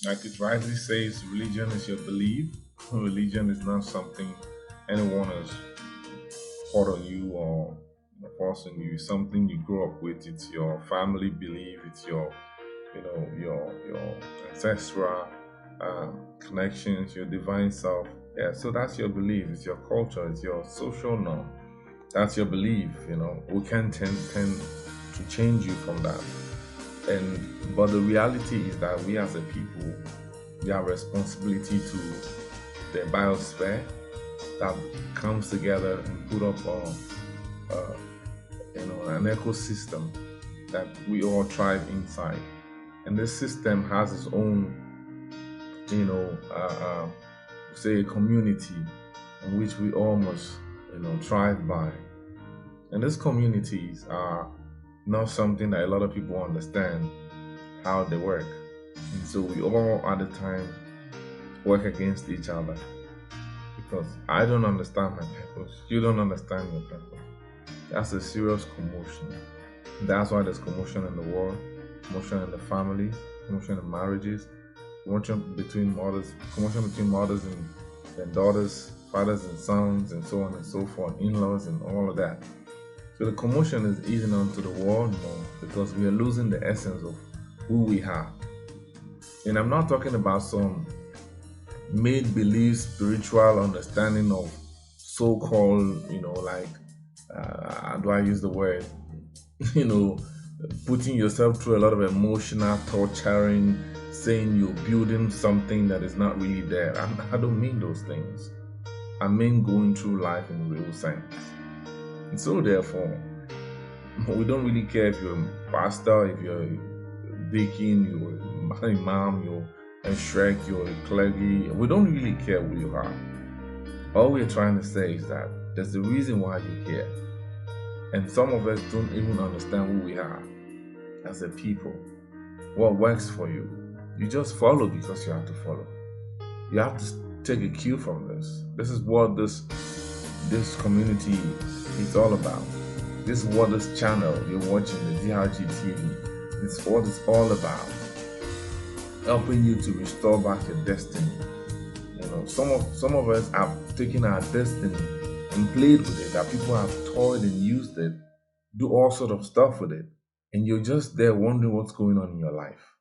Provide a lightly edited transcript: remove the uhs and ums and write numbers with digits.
Like it rightly says, religion is your belief. Religion is not something anyone has poured on you or forced on you. It's something you grew up with. It's your family belief. It's your, your ancestral connections, your divine self. Yeah, so that's your belief. It's your culture. It's your social norm. That's your belief. We can't tend to change you from that. And but the reality is that we as a people, we have responsibility to the biosphere that comes together and put up uh, an ecosystem that we all thrive inside. And this system has its own, say a community in which we all must, thrive by. And these communities are not something that a lot of people understand how they work. And so we all at the time work against each other because I don't understand my purpose. You don't understand your purpose. That's a serious commotion. That's why there's commotion in the world, commotion in the families, commotion in marriages, commotion between mothers and daughters, fathers and sons, and so on and so forth, in-laws and all of that. So the commotion is eating onto the world more because we are losing the essence of who we are. And I'm not talking about some made believe spiritual understanding of so called, how do I use the word? you know, Putting yourself through a lot of emotional torturing, saying you're building something that is not really there. I don't mean those things. I mean going through life in real sense. And so, therefore, we don't really care if you're a pastor, if you're a deacon, you're an imam, you're a shrek, you're a clergy. We don't really care who you are. All we're trying to say is that there's a reason why you're here. And some of us don't even understand who we are as a people. What works for you? You just follow because you have to follow. You have to take a cue from this. This is what this community is all about. This is what this channel you're watching, the DRG TV, it's what it's all about. Helping you to restore back your destiny. Some of us have taken our destiny and played with it. That people have toyed and used it, do all sort of stuff with it, and you're just there wondering what's going on in your life.